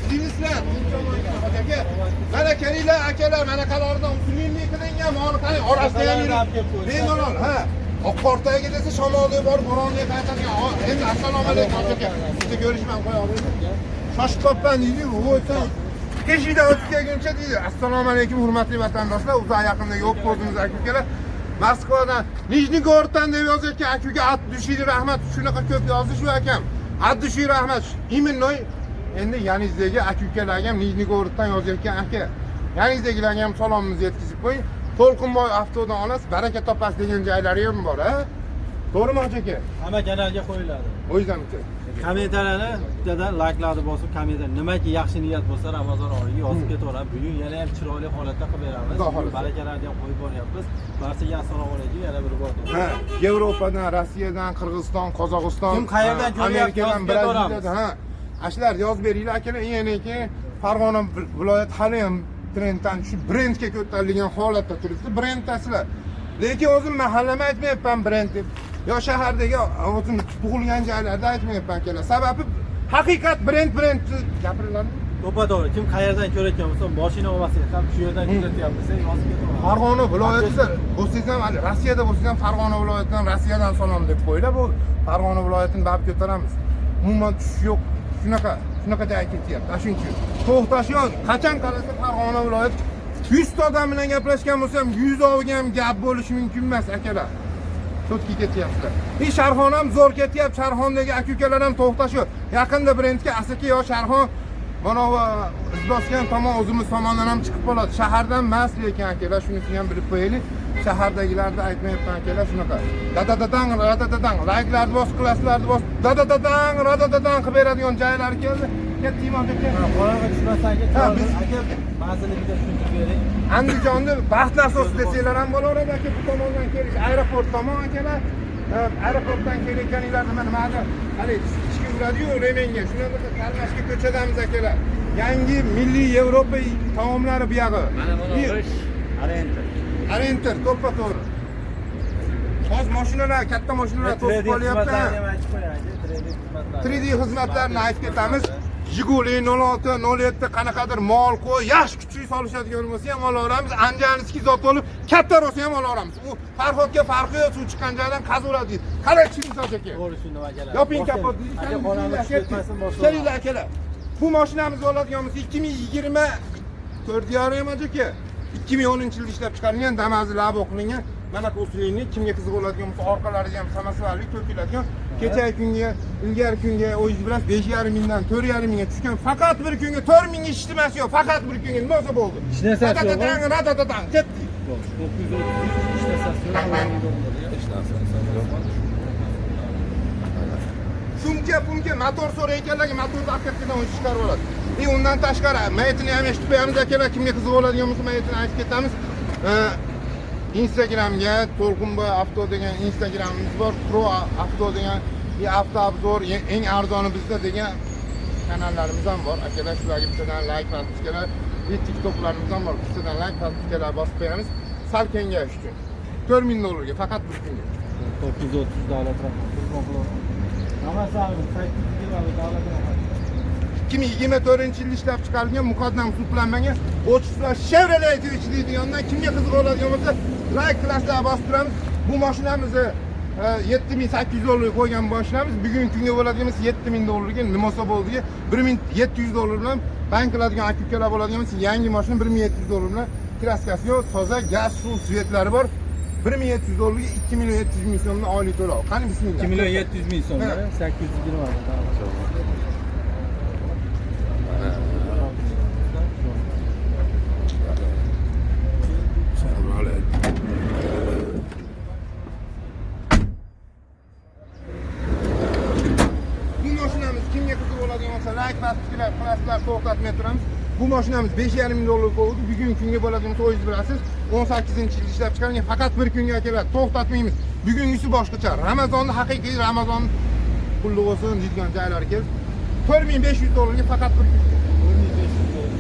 Sizlar, aka. Mana kelinglar akalar, mana qalardan usulni qilingan mol qani orasida ham bemalol, ha. Oqportaga desa shamolda borib Orolga qaytadigan. Endi assalomu alaykum aka. Sizni ko'rishmam qo'ya olmayman. Shoshib qolibman deydi-ku, o'tsa teshikdan o'tib kelguncha deydi. Assalomu alaykum hurmatli vatandoshlar, uzoq yaqinda yo'q ko'rdingiz akalar. Moskvadan Nijnigoroddan deb yozayotgan akaga at dushiydi rahmat. Shunaqa ko'p yozdi shu akam. At dushiydi rahmat. Imенно endi Yanizdagi aka-ukalarga ham Nijnigoroddan yozayotgan aka. Yanizdagilarga ham salomimizni yetkazib qo'ying. To'lqinboy avtodan olasiz, baraka topasiz degan joylari ham bor, ha? To'g'rimi aka? Hamma kanalga qo'yiladi. O'ydan Kommentariyani bittadan layklarni bosib, kommentar nimaki yaxshi niyat bo'lsa Ramazon oyiga yozib ketaveramiz. Bugun yana ham chiroyli holatda qilib beramiz. Barakalarni ham qo'yib boryapmiz. Barchaga assalomu alaykum, yana bir bor. Ha, Yevropadan, Rossiyadan, Qirg'iziston, Qozog'iston, kim qayerdan Amerikadan, Braziliyadan, ha. Ashlar yozib beringlar akalar. Yana keyin Farg'ona viloyat hali ham trenddan shu brendga ko'tarilgan holatda turibdi. Brenddasizlar. Lekin o'zim mahallama aytmayapman brend deb. Yo shahardagi o'zim tug'ilgan joylarda aytmayapman akalar. Sababi haqiqat brend gapiriladi. To'g'ri, kim qayerdan ko'rayotgan bo'lsa, mashina olmasangiz ham shu yerdan kuzatyapmiz, yozib ketaveramiz. Farg'ona viloyatida bo'lsangiz ham, Rossiyada bo'lsangiz ham Farg'ona viloyatidan, Rossiyadan salom deb qo'yinglar. Bu Farg'ona viloyatini barib ko'taramiz. Umuman tushish yo'q. Shunaqa ketyapti. Shuncha to'xtashyon qachon qarasa Farg'ona viloyat 100 ta odam bilan gaplashgan bo'lsam 100 oviga ham gap bo'lishi mumkin emas akalar. Cho'tki ketyapti. Sharxon ham zo'r ketyapti. Sharxondagi aka-ukalar ham to'xtashuv. Yaqinda brendga Asaka yo Sharxon mana bu izbosgan tomon o'zimiz tomondan ham chiqib qoladi. Shahardan emas lekin akalar shunisini ham bilib qo'yaylik. Shahardagilarda aytmayapman akalar shunaqa. Dadadadan, layklarni bosib, klaslarni bosib, dadadadan qilib beradigan joylari keldi. Ketdingmi aka? Qorong'i tushmasangiz, aka ba'zini bitta tushuntirib bering. Andijonda baxt asosi desanglar ham bo'laveradi aka, bu tomondan kelish, aeroport tomon akalar. Aeroportdan kelayotganinglarni mana hali ichki uradi-yu Remenga. Shunaqa talmashga ko'chadamiz akalar. Yangi milliy Yevropa taomlari bu yog'i. Mana buni Arenter, to'ppa-to'g'ri. Hozir mashinalar, katta mashinalar to'sib qolyapti. 3D xizmatlarni aytib ketamiz. Jiguli 06, 07 qanaqadir mol qo'y, yaxshi kuchli solishadigan bo'lsa ham olaveramiz. Anjanskiy zot bo'lib, katta rosa ham olaveramiz. U Farhodga farqi yo'q, suv chiqqan joydan qazaveradi. Qalay tushunsiz aka? To'g'ri tushundim akalar. Yoping kapot deysiz. Kelinglar akalar. Bu mashinamiz oladigan bo'lsa 2024 aka. 2010-yilda ishlab chiqarilgan Damas'da labo qilingan. Mana bu usulni kimga qiziq bo'ladigan bo'lsa, orqalariga ham samasvarli to'kiladigan. Kechagi kunga, ilgari kunga o'zingiz bilan 5,5 mingdan 4,5 mingga tushgan. Faqat bir kunga 4 ming ishlamasi yo'q. Faqat bir kunga nima bo'lsa bo'ldi. Ishlasa Radadadan ketdi. 930 Sumka, motor so'rayotganlarga motorni orqasidan o'chib chiqarib oladi. Undan tashqari maytini ham eshitib qo'yamiz akalar, kimga qiziq bo'ladigan bo'lsa maytini aytib ketamiz. Instagramga To'lqinboy avto degan Instagramimiz bor, Pro avto degan bir avto obzor eng arzoni bizda degan kanallarimiz ham bor. Akalar shularga bittadan like bosib kelar. TikToklarimiz ham bor. Bittadan like bosib kelar bosib qo'yamiz. Sal kengayish uchun. 4000 dollarga faqat bir kunga. 930 davlat raqami. Namazlarimiz 8 davlat raqami. 2024-yilda ishlab chiqarilgan muqaddam sudlanmagan 30 Chevrolet deydigandan kimga qiziq bo'ladigan bo'lsa like klaslar bosib turamiz. Bu mashinamizni 7800 dollarga qo'ygan mashinamiz bugungi kunga bo'ladigan bo'lsa 7000 dollarga nima bo'lsa bo'ldiga 1700 dollar bilan bank qiladigan aka-ukalar bo'ladigan bo'lsa yangi mashina 1700 dollar bilan kraskasi yo'q, toza gaz, suv, svetlari bor. 1700 dollarga 2,7 million so'mdan oylik to'lov. Qani bismillah. 2,7 million so'm, 820. Klaslar to'xtatmay turamiz. Bu mashinamiz 5,5 ming dollar bo'ldi. Bugungi kunga bo'ladigan o'zingiz bilasiz. 18-yilda ishlab chiqarilgan, faqat bir kunga keladi. To'xtatmaymiz. Bugungisi boshqacha. Ramazonni haqiqiy Ramazon pulli bo'lsin deydigan joylar keldi. 4500 dollarga faqat bir kun. 4500 dollar.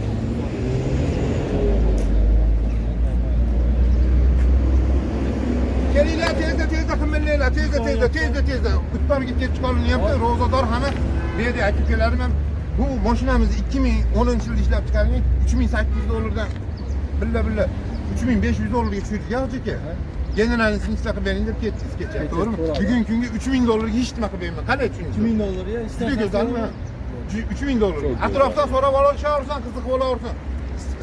Kelinglar tezda qilmanglar, tezda. Kutbamga ketib chiqolinyapti. Ro'zador hamma bu yerda aka-ukalarim ham Bu mashinamizni 2010-yilda ishlab chiqargan 3800 dollardan billa 3500 dollarga tushirdik aka. Generalnisini ishlab bering deb ketdingiz kecha, to'g'rimi? Bugungi kunga 3000 dollarga hech nima qilib bermayman. Qanday tushunyapsiz? 2000 dollarga Juda go'zalmi? 3000 dollar. Atrofdan so'rab olaversan, qiziqib olaversan.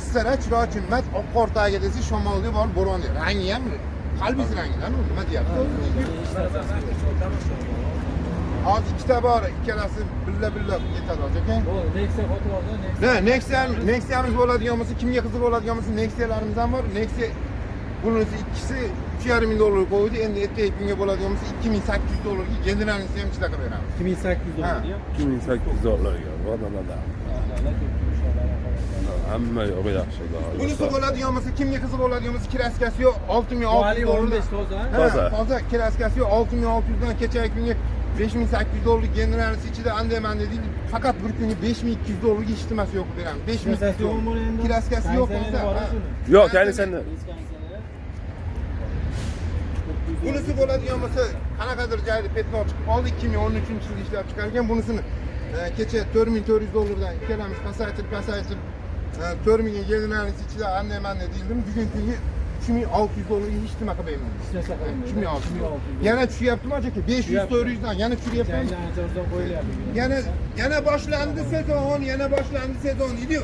Istara chiroy chimmat, oq qor tagiga desa shamolda bor, bo'ronda. Rangi ham qalbingiz rangidan nima deyapti? Hozir ikkita bor, ikkalasi billa ketadi aka. Bu Nexia fotolarda Nexia'miz bo'ladigan bo'lsa, kimga qiziq bo'ladigan bo'lsa, Nexia'larimiz ham bor. Nexia bunisi ikkisi 3,5 dollar qo'ydi. Endi ertaga kunga bo'ladigan bo'lsa 2800 dollarga generalnisini ham chiqarib beramiz. 2800 dollarga. 2800 dollarga. Vodana. Hamma yo'q yaxshi. Bunisi bo'ladigan bo'lsa, kimga qiziq bo'ladigan bo'lsa, kraskasi yo'q 6600 dollar. toza. Toza kraskasi yo'q 6600 dan kechagi kunga 5800 dollar generalisi ichida anday-manday deydi. Faqat bir kunga 5200 dollarga ishtimasi yo'q beramiz. 5200 dollar. Kraskasi yo'q bo'lsa, Yo'q, kalisani. bunisi bo'ladigan bo'lsa, qanaqadir joyda petno chiqib qoldi. 2013-yilda ishlab chiqargan. Bunisini kecha 4400 dollardan ikkalamiz pasaytirib 4000 ga generalisi ichida anday-manday deyildim. Bugun kunga 3600 dollarga hech nima qilib bermayman. 3600. Yana tushyaptimi aka? 500-400 dan yana tushyaptimi? Yana boshlandi sezon. Idi.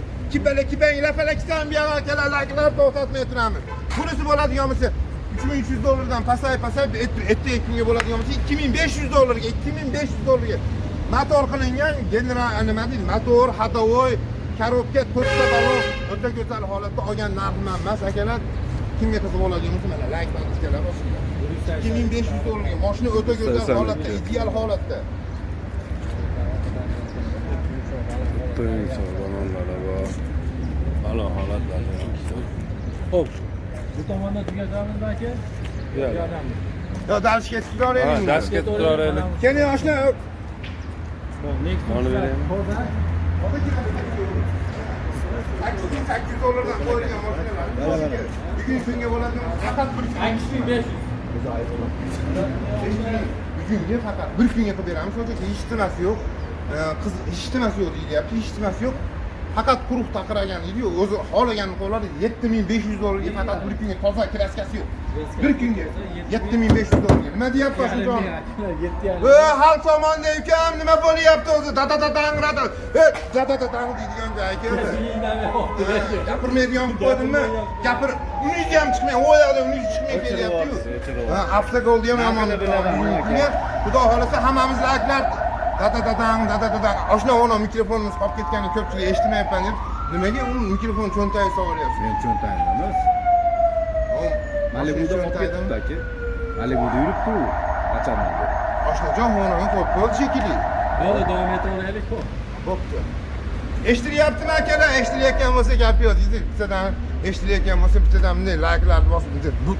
Kibang lafalakdan bu yoqqa kelalarlar to'xtatmay turamiz. Bunisi bo'ladigan bo'lsa 3300 dollardan pasayib ertaga kunga bo'ladigan bo'lsa 2500 dollarga, 2500 dollarga motor qilingan general nima deydi? Motor, ходовой, korobka, to'rtta balon o'ta go'zal holatda olgan narxman emas akalar. Kimga qiziq bo'ladigan bo'lsa mana like bosinglar bosinglar. 2500 dollarga mashina o'ta go'zal holatda, ideal holatda. Xo'p. Bu tomonda tugatamiz aka. Yo, darsga tutoraylik. Darsga tutoraylik. Keling oshna. Onu vereyim. 800 dollardan qo'yilgan mashinalar. Bugun kunga bo'ladigan faqat 8500. Bugunga faqat bir kunga qilib beramiz. Hozir ishtimasi yo'q. Qiz ishtimasi yo'q deyilyapti. Ishtimasi yo'q. Faqat quruq taqiragan edi-yu, o'zi xohlaganini qo'ladi. 7500 dollarga faqat bir kunga toza kraskasi yo'q. Bir kunga 7500 dollarga. Nima deyapti Hoshimjon? Hal tomonda ukam nima bo'lyapti o'zi? Dang deydigan joyga. Gapirmaydigan bo'lib qo'ydimmi? Uningiz ham chiqmay, o'yoqda uningiz chiqmay kelyapti-yu. Hafta golda ham yomon. Xudo xolasa hammamiz layklar dang. Oshna ona mikrofonimiz qolib ketganini ko'pchilik eshitmayapman deb. Nimaga uni mikrofon cho'ntagiga solyapsiz? Men cho'ntagimda emas. Malibuda qolib ketibdi aka. Malibuda yuribdi u. Qachondan beri. Oshnajon onani qo'yib qo'ydi shekilli. Yo'q, davom etaveraylik xo'p. Bo'pti. Eshitilyaptimi akalar? Eshitilayotgan bo'lsa gap yo'q deydi. Bittadan eshitilayotgan bo'lsa bittadan bunday layklarni bosib bu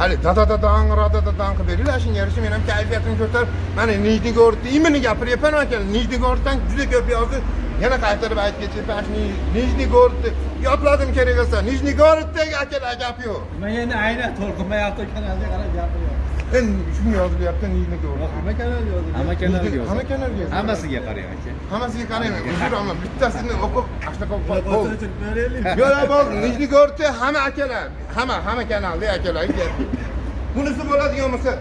hali dang qilib beringlar, shunga yarasha men ham kayfiyatini ko'tarib, mana Nijnigorodni imini gapiryapman aka. Nijnigoroddan juda ko'p yozdi. Yana qaytarib aytib ketyapman, Nijnigorodni yodladim kerak bo'lsa. Nijnigoroddagi akalar gap yo'q. Men endi aynan to'lqinmayapti kanalga qarab gapiryapman. Endi shunga yozilyapti Nijnigorod. Hamma kanalga yozilgan. Hamma kanalga yozilgan. Hamma kanalga yozilgan. Hammasiga qarang aka. Hammasiga qarayman. Uzr, bittasini o'qib, shunaqa bo'ldi. Beraylik. Yo'q, bo'ldi. Nijnigorodda hamma akalar, hamma kanalda akalar gap. Bunisi bo'ladigan bo'lsa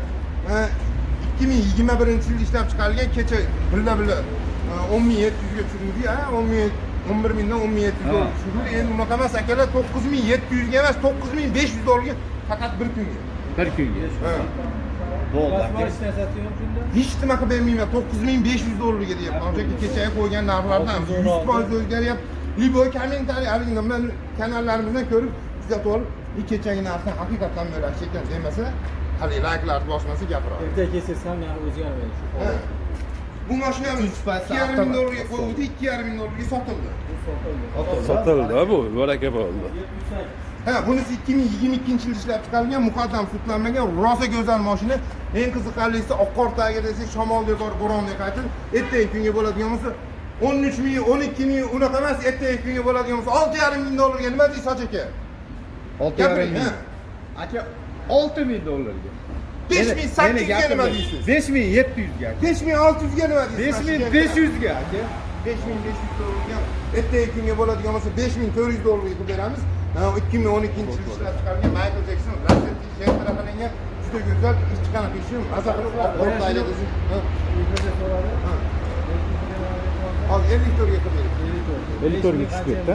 2021-yilda ishlab chiqarilgan kecha billa 10700 ga tushirdi, 11000 dan 10700 dollar tushirdi. Endi unaqa emas akalar, 9700 ga emas, 9500 dollarga faqat bir kunga. Bir kunga. Bo'ldi aka. Hech nima qilib bermayman, 9500 dollarga deyapman. O'sha kechaga qo'ygan narxlardan 100% o'zgaryapti. Liboy kommentariy alingan kanallarimizdan ko'rib kuzatib olib, kechagi narxdan haqiqatan bo'lak ekan demasa, hali layklarni bosmasa gapiradi. Ertaga kelsangiz ham narx o'zgarmaydi. Bu mashinamiz 2,5 dollarga qo'yildi, 2,5 dollarga sotildi. Sotildi bu, baraka bo'ldi. Bunisi 2022-yilda ishlab chiqarilgan, muqaddam sudlanmagan, rosa go'zal mashina. Eng qiziqarlisi oq qor tagiga desak, shamol dekor, bo'rondek qaytib, ertaga kunga bo'ladigan bo'lsa 13000, 12000 unaqa emas, ertaga kunga bo'ladigan bo'lsa 6,5 dollarga nima deysiz aka? 6,5. Aka 6000 dollarga. 5800 ga nima deysiz? 5700 ga. 5600 ga nima deysiz? 5500 ga aka. 5500 dollarga ertaga kunga bo'ladigan bo'lsa 5400 dollarga qilib beramiz. 2012-yil ishlab chiqargan Michael Jackson Lacetti Gentra qilingan juda go'zal ikki qanaqa ishim maza qilib qo'ylaydi. Hozir 50 dollarga qilib beramiz. 50 to'rtga tushib ketdi.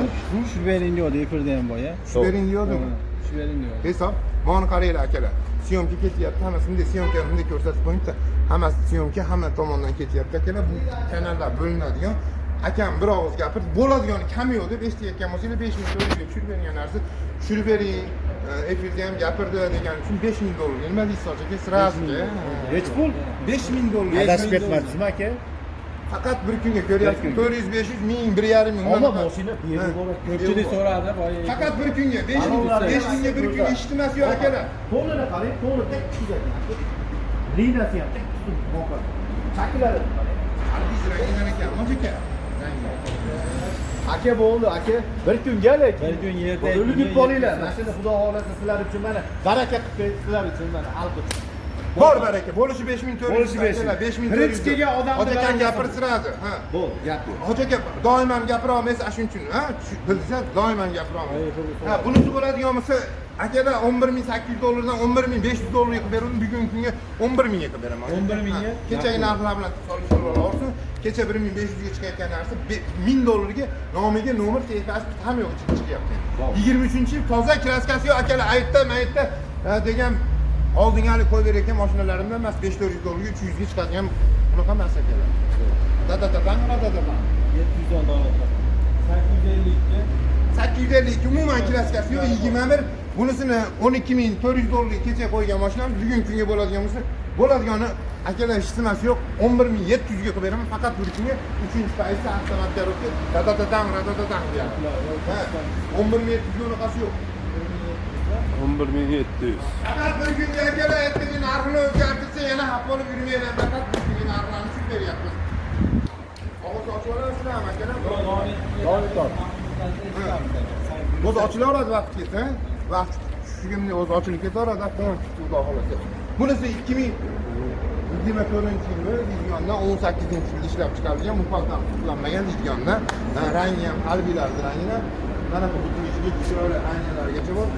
Shu bering deydi efirda ham boya. Shu bering deyordimi? Shu bering deydi. Hisob, mana qaranglar akalar. Syomka ketyapti, hammasi bunday syomkani bunday ko'rsatib qo'yingda. Hammasi syomka hamma tomondan ketyapti akalar. Bu kanallar bo'linadigan. Akam bir og'iz gapirdi, bo'ladigani kami yo'q deb eshitayotgan bo'lsangiz 5000 dollarga tushirib bergan narsa, tushirib bering, efirda ham gapirdi degan uchun 5000 dollar. Nima deysiz aka? Sразу. Hech pul 5000 dollar. adashib ketmadingizmi aka? Faqat bir kunga ko'ryapsiz. 400, 500, 1000, 1,5 ming. Ammo mashina Ko'pchilik so'radi boya. Faqat bir kunga 5000 ga bir kunga eshitmas yo'q akalar. to'g'rini qarang, to'g'ri tek tushadi. Liniyasi ham tek tutib boqadi. Shaklari Ardiz rangidan ekan, aka. aka bo'ldi, aka. Bir kunga lekin. Bir kun yerda O'lib qolinglar. Mashina xudo xolasa sizlar uchun mana baraka qilib sizlar uchun mana hal qildi. Bor baraka, bo'lishi 5400. Bo'lishi 5000. 5400. Birinchi kelgan odamni Hoji akam barakasi. gapirtiradi. Ha. Bo'ldi, gap yo'q. Hoji aka doim ham gapira olmaysiz, shuning uchun, ha? Bilsangiz doim ham gapira olmaysiz. Ha, bunisi bo'ladigan bo'lsa, akalar 11800 dollardan 11500 dollarga qilib berdim, bugungi kunga 11000 ga qilib beraman. 11000 ga? Kechagi narxlar bilan solishtirib olsin. Kecha 1500 ga chiqayotgan narsa 1000 dollarga nomiga nomer telefon ham yo'q chiqyapti. 23-yil toza kraskasi yo'q akalar, aytda degan oldingalik qo'yib berayotgan mashinalarimdan emas 5400 dollarga 300 ga chiqadigan bunaqa emas akalar. Dada 710 dollar. 852 umuman klaskasi yo'q 21. Bunisini 12400 dollarga kecha qo'ygan mashinam bugungi kunga bo'ladigan bo'lsa, bo'ladigani akalar ishtimasi yo'q 11700 ga qilib beraman faqat bir kunga 3-paysi avtomat garovga dadadan deyapti. Ha, 11700 ga unaqasi yo'q. 11700. Faqat bir kunga akalar ertaga narxini o'zgartirsa yana xafa bo'lib yurmayman. Faqat bir kunga narxlarni tushirib beryapmiz. Og'iz ochib olasizlar akalar. O'zi ochilaveradi vaqt ketsa, vaqt tushigimni o'zi ochilib ketaveradi, avtomat xudo xolasa. Bunisi 2024-yilda Dizyonda 18-yilda ishlab chiqarilgan, mufassal qutlanmagan Dizyonda. Rangi ham harbiylar rangida. Mana bu butilishiga chiroyli ranglargacha bor.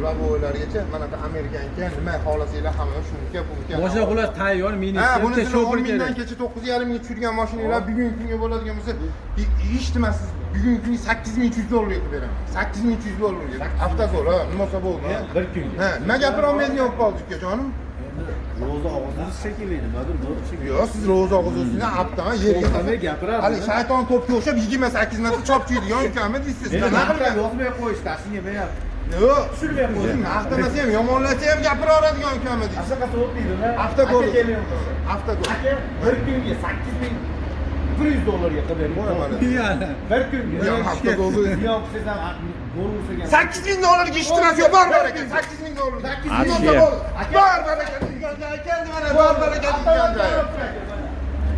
Logolargacha mana bu amerikancha nima xohlasanglar hamma shunga bunga. Boshqa ular tayyor mini Ha, bunisini 10 mingdan kecha 9,5 mingga tushirgan mashinalar bugungi kunga bo'ladigan bo'lsa, eshitmasiz. Bugungi kunga 8300 dollarga qilib beraman. 8300 dollarga. Avtozor, ha, nima bo'ldi? Bir kun. Ha, nima gapira olmaydigan bo'lib qoldik jonim? Ro'za og'zingiz shekilli nimadir bu shekilli. Yo'q, siz ro'za og'zingizni aptama yerga To'xtamay gapiradi. Hali shayton to'pga o'xshab 28 marta chop chiydigan ukamni deysiz. Nima qilgan yozmay qo'yishdi, asliga yemayapti. Yo'q, Tushirmay qo'ydi. maqtamasa ham yomonlasa ham gapira oladigan ukamni deysiz. Ashaqa o'tmaydimi? Avtogol. Aka kelyapti. Avtogol. Aka bir kunga 8100 dollarga qilib bering. Yani. Bir kunga. Yo'q, avtogolni. Yo'q, siz ham gol ursagan. 8000 dollarga ishtiroki yo'q, bor baraka. 8000 dollar. 8000 dollar. Bor baraka. Keldi mana, bor baraka deganda.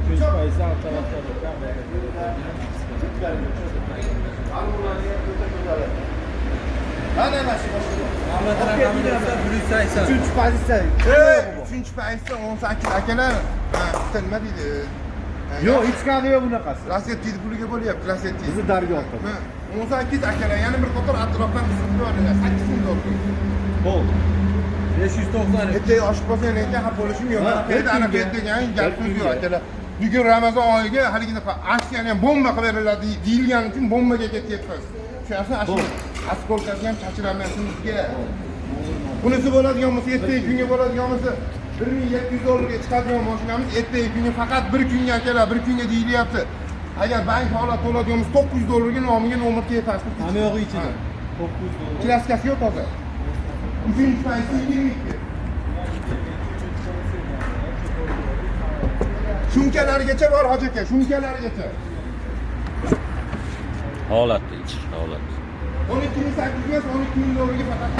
3-paysi avtomatga Ana nasib Ahmet rakamini 180. 3 pozitsiya. 3-chi paytda 18 akalar, bitta nima deydi? Yo'q, hech qanday yo'q bunaqasi. Lasetti puliga bo'lyapti, Lasetti. Bizni dargohda. 18 akalar, yana bir qator atrofdan qisib yubordilar. 8000 dollar. Bo'ldi. 590. Ertaga oshib qolsa lekin xafa bo'lishim yo'q. Qayerda ana degan gap so'z yo'q akalar. Bugun Ramazon oyiga haligina aksiyani ham bomba qilib beriladi deyilgani uchun bombaga ketyapmiz. Shunaqa askolkasi ham chachiramayapsiz bizga. Bunisi bo'ladigan bo'lsa, ertaga kunga bo'ladigan bo'lsa 1700 dollarga chiqadigan mashinamiz ertaga kunga faqat bir kunga akalar, bir kunga deyilyapti. Agar bank holat bo'ladigan bo'lsa 900 dollarga nomiga nomer pasport. Hamma yo'g'i ichida. 900 dollar. Klaskasi yo'q toza. 3-paysi 22. Shumkalargacha bor hoji aka, shumkalargacha. Holatda ichki holat. 12800 emas, 12000 dollarga faqat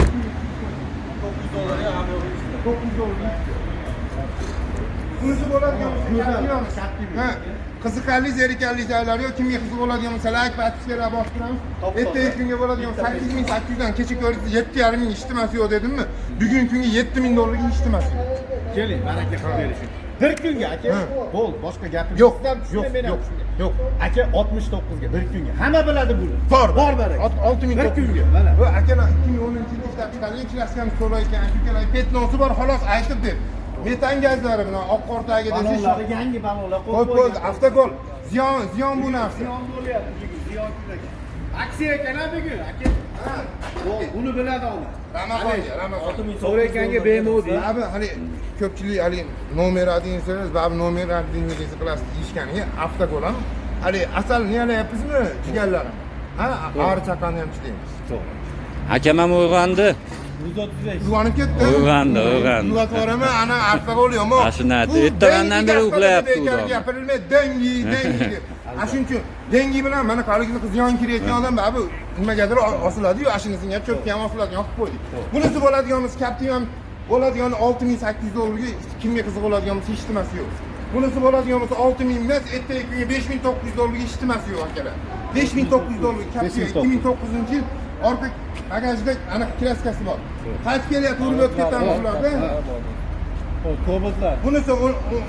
900 dollarga hamma yo'g'i ichida. 900 dollarga. Bunisi bo'ladigan bo'lsa, ha, qiziqarli, zerikarli joylari yo'q. Kimga qiziq bo'ladigan bo'lsa, like, podpiskaga bostiramiz. Ertaga kunga bo'ladigan 8800 dan kecha ko'rdingiz 7,5 ming ishtimasi yo'q dedimmi? Bugungi kunga 7000 dollarga ishtimasi yo'q. Keling, baraka qilib berishing. Bir kunga aka. Ha. Bo'l, boshqa gapim Yo'q, sizdan tushunay, yo'q, men ham yo'q, tushunay. yo'q. Aka 69 ga bir kunga. Hamma biladi buni. Bor baraka. 6000 Bir kunga. Mana. Bu akalar 2010-yilda ishlab chiqargan klassiyani so'rayotgan akalar petnosi bor, xolos aytib deb. Metan gazlari bilan oq qortagi Balonlari yangi balonlar qo'yib avtogol. Ziyon bu narsa. Ziyon bo'lyapti bugun, ziyon kunaki. Aksiya ekan bugun aka. Ha. Buni biladi ona. Ramazon. So'raykanga bemodi. Abi hali ko'pchilik hali nomer adinsiz, babi nomer adinsiz qilasiz deyishganiga avtogol ham hali asal niyalayapmizmi jigarlarim? Ha, ari chaqani ham chidaymiz. To'g'ri. Akam ham uyg'ondi. 135. Uyg'onib ketdi. Uyg'ondi. Uyg'otib yuboraman, ana alfagol yo'q. Ana shunday, ertagadan beri uxlayapti u dom. Gapirilmay dengi deb. Ana shuning uchun dengi bilan mana qaligini ziyon kirayotgan odam babi nimagadir osiladi-yu, ashinasiga cho'pga ham osiladigan qilib qo'ydik. Bunisi bo'ladiganimiz kapti ham bo'ladigan 6800 dollarga kimga qiziq bo'ladiganimiz hech nimasi yo'q. Bunisi bo'ladiganimiz 6000 emas, ertaga kunga 5900 dollarga hech nimasi yo'q akalar. 5900 dollar kapti 2009-yil orqa bagajda aniq kraskasi bor. Qaytib kelyapti, urib o'tib ketamiz ularda. Kobaltlar. Bunisi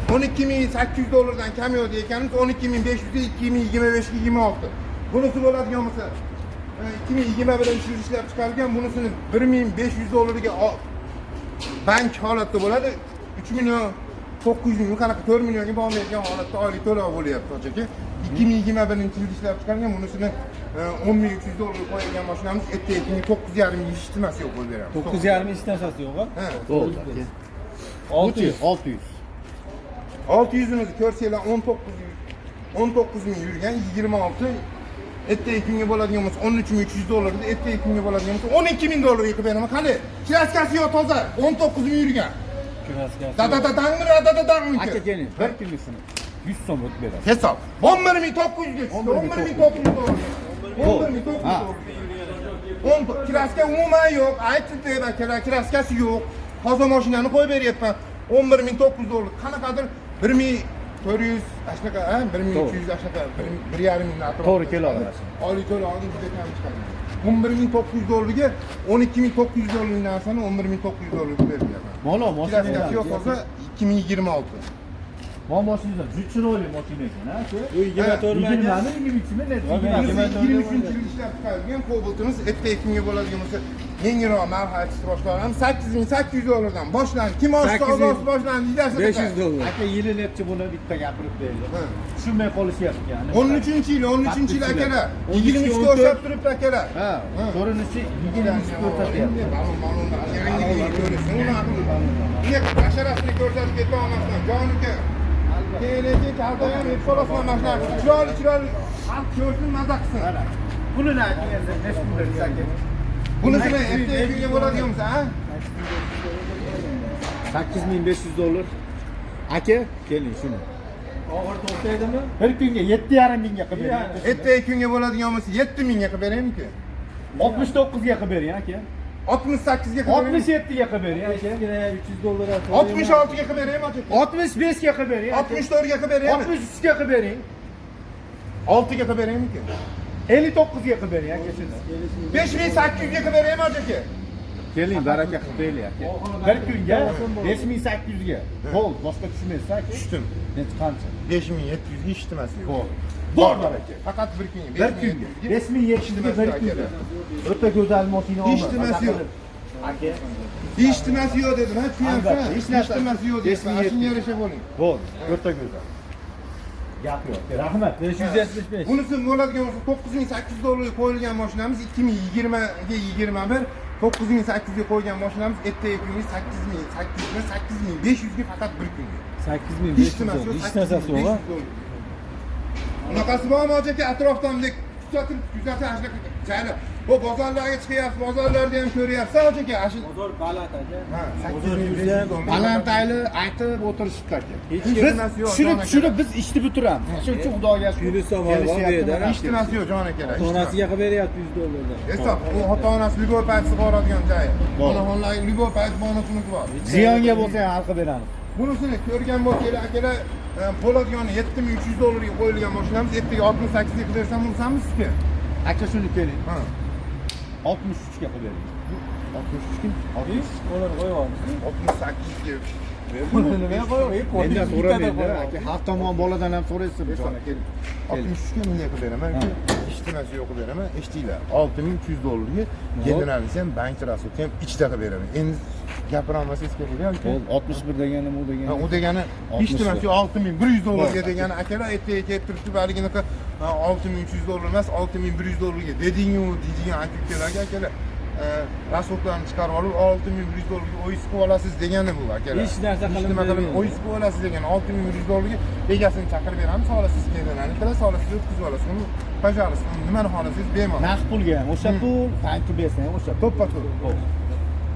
12800 dollardan kam yo'q ekanimiz 12500 ga 2025 ga 26. Bunisi bo'ladigan bo'lsa 2021 yil ishlab chiqarilgan, bunisini 1500 dollarga bank holatda bo'ladi. 3 million 900 ming qanaqa 4 millionga bormaydigan holatda oylik to'lov bo'lyapti aka. 2021 yil ishlab chiqarilgan, bunisini 10300 dollar qo'ygan mashinamiz ertaga 9,5 ming ishtimasi yo'q qo'yib beramiz. 9,5 istasasi yo'q-a? Ha. Bo'ldi. 600. 600'ümüzü ko'rsanglar 19 ming yurgan 26. Ertaga kunga bo'ladiganimiz 13300 dollarda, ertaga kunga bo'ladiganimiz 12000 dollar qilib beraman. Qani, kraskasi yo'q toza, 19 ming yurgan. Dadadadangmi? Aka keling, bir kungisini 100 so'm o'tib berasiz. Hisob. 11900 ga chiqdi. 11900 dollar. 11900 Ha. dollar. Kraska umuman yo'q. Aytib deb akalar, kraskasi yo'q. Toza mashinani qo'yib beryapman. 11900 dollar. Qanaqadir 1400 ashnaqa, 1300 ashnaqa, 1,5 ming atrofida. To'g'ri keladi. Oylik to'lovni juda kam chiqadi. 11900 dollarga 12900 dollar narsani 11900 dollarga beryapman. Mana Kraskasi mashina yo'q toza 2026. Mana mashina juda chiroyli mashina ekan, ha? Bu 24 ming. 23 ming net. 23 yil ishlab chiqarilgan Cobalt'imiz ertaga kunga bo'ladigan bo'lsa yengilroq marhalasi boshlanamiz 8800 dollardan boshlanadi. Kim olsa boshlanadi deysiz. 500 dollar. Aka yili netchi buni bitta gapirib berdi. Ha. Tushunmay qolishyapti ya'ni. 13 yil akalar. 23 ko'rsatib turibdi akalar. Ha, ko'rinishi 23 ko'rsatyapti. Niye basharasini ko'rsatib keta olmasdan jonika. Keyin kaltayam hep qolasman mashina. Chiroyli xalq ko'rsin, maza qilsin. Buni naki endi necha kun bersa aka? Bunisini ertaga kunga bo'ladiganmiz, ha? 8500 dollar. Aka, keling shuni. Og'ir to'xtaydimi? Bir kunga 7,5 mingga qilib bering. Ertaga kunga bo'ladigan bo'lsa 7000 ga qilib beraymi-ku? 69 ga qilib bering aka. 68 ga qilib beraymi? 67 ga qilib bering aka. 300 dollar. 66 ga qilib beraymi aka? 65 ga qilib bering. 64 ga qilib beraymi? 63 ga qilib bering. 6 ga qilib beraymi-ku? 59 ga qilib bering aka shuni. 5800 ga qilib beraymi aka? Keling, baraka qilib bering aka. Bir kunga 5800 ga. Bo'l, boshqa tushmaysiz aka. Tushdim. Necha qancha? 5700 ga ishtimasi yo'q. Bor. Bor baraka. Faqat bir kunga. Bir kunga. 5700 ga bir kunga. O'ta go'zal mashina oldi. Ishtimasi yo'q. Aka. Ishtimasi yo'q dedim, ha, tushunarsan? Ishtimasi yo'q dedim. Shunga yarasha bo'ling. Bo'l, o'ta go'zal. Gap yo'q. Rahmat. 575. Bunisi bo'ladigan bo'lsa 9800 dollarga qo'yilgan mashinamiz 2020 ga 21 9800 ga qo'ygan mashinamiz ertaga kunga 8500 ga faqat bir kunga. 8500 dollar. Hech narsasi yo'q-a? Bunaqasi bormi aka, atrofdan kuzatish joylar. Bu bozorlarga chiqyapsiz, bozorlarda ham ko'ryapsiz aka, ashu Bozor baland aka. ha, 8500 dollar. Balandayli aytib o'tirishibdi aka. Ishtimasi yo'q. Tushunib biz ishni bitiramiz. Shuning uchun xudoga Puli somon bor bu yerda. Ishtimasi yo'q jon akalar. Onasiga qilib beryapti 100 dollardan. Hisob, bu ota-onasi Ligo payt boradigan joyi. Onaxonlar Ligo payt bonusimiz bor. Ziyonga bo'lsa ham hal qilib beramiz. Bunisini ko'rgan bo'lsanglar akalar, bo'ladigan 7300 dollarga qo'yilgan mashinamiz ertaga 68 ga qilib bersam bo'lsamizki. Aka shuni keling. Ha. 63 ga qilib bering. 63 kim? 60 dollar qo'yib oldik. 68 ga Nimaga qo'yib? Mendan so'ramaydi. Aka, xalq tomon boladan ham so'raysizmi? 63 ga milliy qilib beraman. Ishtimasi yo'q qilib beraman. Eshtinglar. 6300 dollarga generalisi ham bank rasxodni ham ichida qilib beraman. Endi gapira olmasangiz kerak. 61 degani bu degani. U degani ishtimasi 6100 dollarga degani akalar ertaga kelib turibdi baliginaqa 6300 dollar emas 6100 dollarga dedingu deydigan aka-ukalarga akalar rasxodlarni chiqarib olib 6100 dollarga o'yiz qilib olasiz degani bu akalar. Hech narsa qilib o'yiz qilib olasiz degani 6100 dollarga egasini chaqirib beramiz, olasiz kelganlarni qilasiz, olasiz o'tkazib olasiz. Uni пожалуйста, nimani xohlasangiz bemalol. Naqd pulga ham o'sha pul, bankka bersang o'sha To'ppa-to'p.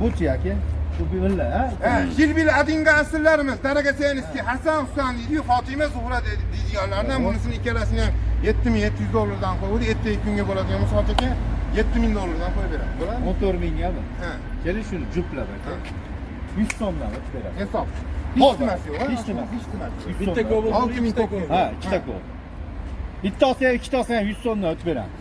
Bu-chi aka? Bu billa, ha? Jilbil adinga asıllarımız, Daragasenski, Hasan Husan deydi, Fatime Zuhra deydiganlardan bunisini ikkalasini ham 7700 dollardan qo'yib, ertaga kunga bo'ladigan musobaqa 7000 dollardan qo'yib beramiz. Bo'ladimi? 14000 gami. Ha. Keling shuni juplab aka. 100 so'mdan o'tib beramiz. Hisob. Ishtimasi yo'q. Ishtimasi. Bitta ko'p 6000 to'p. Ha, ikkita ko'p. Bittasi ham ikkitasi ham 100 so'mdan o'tib beramiz.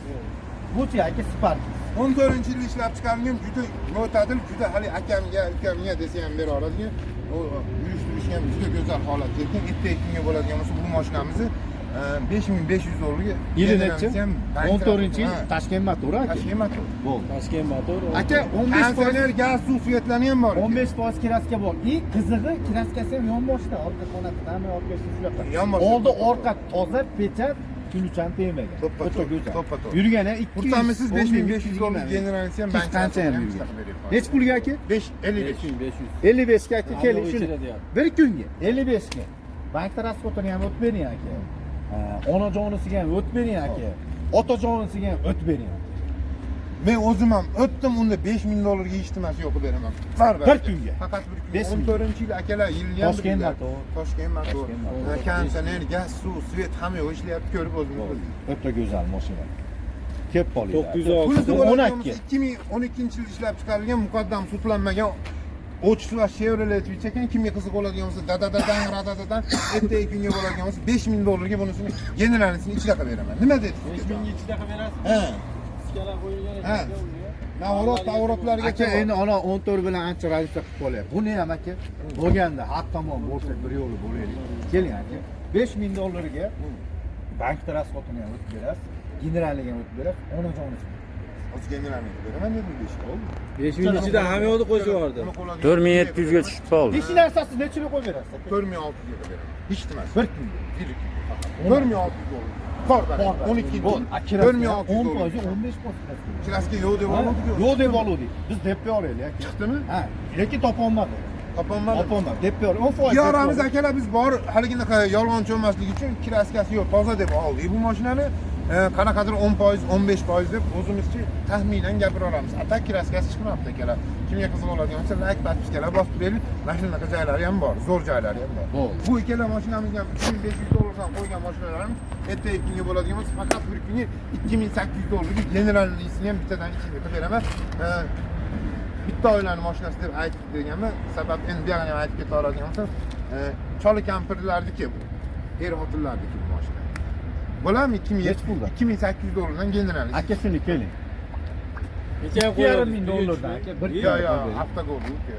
Bu-chi aka Spark. 14-yil ishlab chiqarilgan juda mo'tadil, juda hali akamga, ukamga desa ham bera oladigan, o yurishtirishi ham juda go'zal holatda ekan. Ertaga kunga bo'ladigan bo'lsa bu mashinamizni 5500 dollarga Yili nechi? 14-yil Toshkent motori aka. Toshkent motor. Bo'ldi. Toshkent motor. Aka 15% gaz suv svetlarni ham bor. 15% kraska bor. Qizig'i kraskasi ham yonboshda, orqa xonasida ham orqa shu yoqda. Yonboshda. Oldi orqa toza, pechat, kunuchan tegmagan. To'ppa-to'p, go'zal. to'ppa-to'p. Yurgani 200. Kurtamisiz 5500 dollar generalisi ham bank qancha ham yurgan. Nech pulga aka? 5500. 55 ga aka keling Hamma shuni. ichida deyapti. Bir kunga 55 ga. Bank rasxodini ham o'tib bering aka. Onajonisiga ham o'tib bering aka. Otajonisiga ham o'tib bering. Men o'zim ham o'tdim, unda 5000 dollarga ishtimasi yo'q beraman. Bir kunga. Faqat bir kunga. 5000. 14-yil akalar yilni ham Toshkent motor. Toshkent motor. Konditsioner, gaz, suv, svet hamma yo'q ishlayapti, ko'rib o'zingiz bilasiz. O'ta go'zal mashina. Kelib qoling. 906. 12. 2012-yil ishlab chiqarilgan muqaddam sudlanmagan Ochiq va Chevrolet ekan, kimga qiziq bo'ladigan bo'lsa, dadadadan, radadadan ertaga kunga bo'ladigan bo'lsa 5000 dollarga bunisini generalisini ichida qilib beraman. Nima dedingiz? 5000 ga ichida qilib berasiz. Ha. Iskala qo'yilgan Ha. Navorotlarga aka endi ana 14 bilan ancha razlika qilib qolyapti. Buni ham aka bo'lganda har tomon bo'lsa bir yo'li bo'laylik. Keling aka. 5000 dollarga bank rasxodini ham o'tib berasiz, generalliga ham o'tib berasiz, onajonisi. O'z generalini beraman dedim ishga. 5000 ichida hamma yo'qni qo'yib yubordi. 4700 ga tushib qoldi. Hech narsasiz nechiga qo'yib berasiz aka? 4600 ga beraman. Hech nima. Bir kunga. 4600 dollar. Bor, 12 Bor. 4600 10 dollar. 15%. Klaska yo'q deb olmadik-ku. Yo'q deb oldik. Biz deb beraylik aka. Chiqdimi? Ha, lekin topolmadi. Topolmadim. Topolmadi. Deb beraylik. 10%. Yoramiz akalar, biz bor haliginaqa yolg'onchi bo'lmasligi uchun klaskasi yo'q, toza deb oldik. Bu mashinani qanaqadir 10%, 15% deb o'zimizcha taxminan gapira olamiz. Atak klaskasi chiqmabdi akalar. Kimga qiziq bo'ladigan bo'lsa, like podpiskalar bosib turaylik. Mana shunaqa joylari ham bor, zo'r joylari ham bor. Bu ikkala mashinamiz ham 2500 dollardan qo'ygan mashinalarimiz ertaga kunga bo'ladigan bo'lsa, faqat bir kunga 2800 dollarga generallisini ham bittadan ichida qilib beraman. Bitta oilani mashinasi deb aytib deganman, sabab endi bu yerga ham aytib keta oladigan bo'lsam, chola kampirlarniki bu. Er xotinlarniki bu mashina. Bo'ladimi 2800 dollardan generallis. Aka shuni keling. Necha 2,5 dollardan aka. Bir Yo, hafta bo'ldi uka.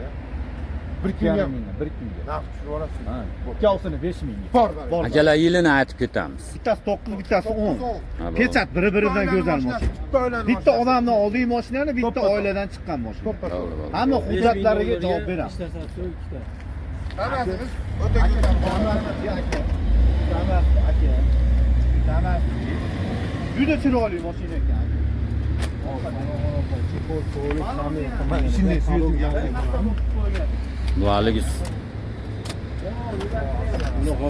Bir kunga, bir kunga. naqd tushirib olasiz. Ha. Ikkovsini 5000 ga. Bor. Akalar yilini aytib ketamiz. Bittasi 9, bittasi 10. Ha, Pechat biri-biridan go'zal mashina. Bitta odamdan oldiq mashinani, bitta oiladan chiqqan mashina. Hamma hujjatlariga javob beramiz. Hammamiz o'ta go'zal. Juda chiroyli mashina ekan. Shunday suyulgan. Bu haligi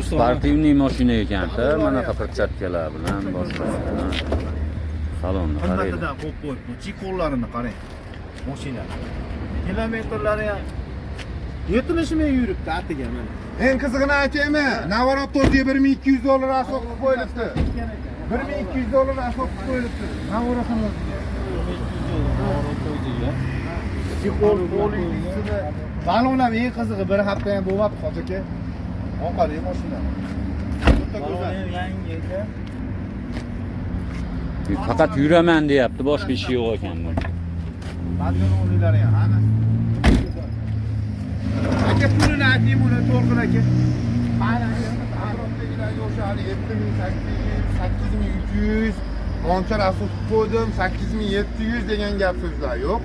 sportivniy mashina ekan-da, mana qirchatkalar bilan boshqasi bilan. Salonni qarang. Qimmatdan qo'yib qo'yibdi. Chikollarini qarang. Mashina. Kilometrlari ham 70 ming yuribdi atiga mana. Eng qizig'ini aytaymi? Navorot To'rtga 1200 dollar asfalt qilib qo'yilibdi. 1200 dollar asfalt qilib qo'yilibdi. Navorotni Balon ham eng qizig'i bir hafta ham bo'lmadi hozir aka. Oqali mashina. Yangi ekan. Faqat yuraman deyapti, boshqa ishi yo'q ekan bu. Badyon o'g'illari ham hammasi. aka pulini ayting buni to'lqin aka. Mana atrofdagilarga o'sha hali 7800, 8300 moncha rasul qo'ydim, 8700 degan gap so'zlar yo'q.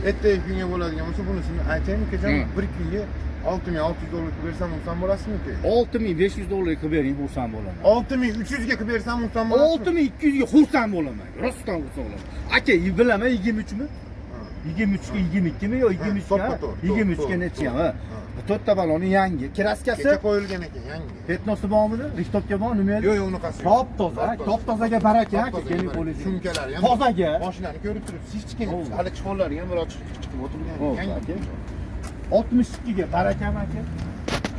Ertaga kunga bo'ladigan bo'lsa bunisini aytaymi kecham bir kunga 6600 dollar qilib bersam unsan bo'lasizmi-ku? 6500 dollar qilib bering, xursand bo'laman. 6300 ga qilib bersam unsan bo'lasizmi? 6200 ga xursand bo'laman. Rostdan xursand bo'laman. Aka, bilaman 23 mi? 23 ga 22 mi yo 23 ga? 23 ga necha ha? Bu to'rtta baloni yangi. Kraskasi Kecha qo'yilgan ekan, yangi. Petnosi bormidi? Richtopga bormi? Nima edi? Yo'q, yo'q, unaqasi yo'q. Top toza, top tozaga baraka, aka, keling qo'lingiz. Shumkalari ham. Tozaga. Mashinani ko'rib turibsiz, hech kim hali chiqonlari ham bir chiqib o'tirgan. Yangi. 62 ga barakam aka.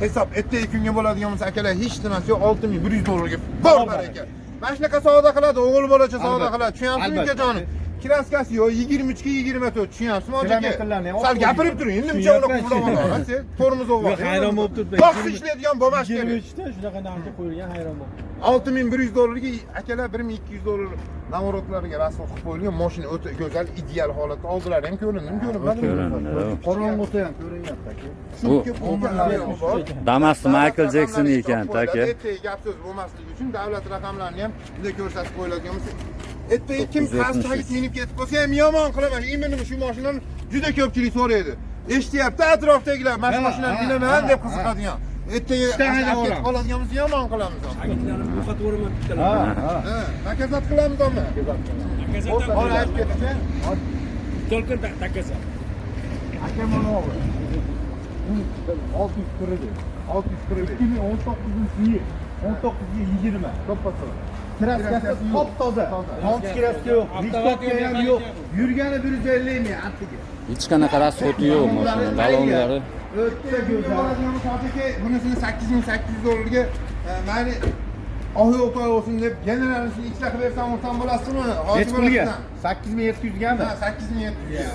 Hisob ertaga kunga bo'ladigan bo'lsa akalar hech nimasi yo'q, 6100 dollarga bor baraka. Mana shunaqa savdo qiladi, o'g'il bolacha savdo qiladi. Tushunyapsizmi akajonim? Kraskasi yo'q, 22 ga 24, tushunyapsizmi aka? Sal gapirib turing, endi buncha unaqa puldan oladi. Sen tormoz o'g'il. Hayron bo'lib turibdi. Boshqa ishlaydigan bo'lmas kerak. 23 ta shunaqa narxga qo'yilgan, hayron bo'ldim. 6100 dollarga akalar 1200 dollar namorodlariga rasm qilib qo'yilgan mashina o'ta go'zal, ideal holatda oldilari ham ko'rindimi? Qorong'uda ham ko'rinyapti aka. Damas'ni Michael Jackson ekan aka. Ertaga gap so'z bo'lmasligi uchun davlat raqamlarini ham juda ko'rsatib qo'yiladigan bo'lsa, ertaga kim qasdagi minib ketib qolsa ham yomon qilaman. Imini shu mashinani juda ko'pchilik so'raydi. Eshityapti atrofdagilar, mana shu mashinani bilaman deb qiziqadigan. Ertaga qoladigan bo'lsa yomon qilamiz. Ha, nakazat qilamiz uni. Nakazat. Olib ketdi. Только nakazat. Aka mana oldi. 600 kirdi. 600 kirdi. 2019-yil 19 ga 20. To'ppa-to'g'ri. Kraskasi top toza. Monch kraska yo'q, Richtopga ham yo'q. Yurgani 150 ming antiga. Hech qanaqa rasxoti yo'q mashina, balonlari. O'tda go'zal. Bunisini 8800 dollarga mayli ohi o'toy olsin deb generalini ichida qilib bersam o'rtam bo'lasizmi? Hech pulga 8700 gami? Ha, 8700.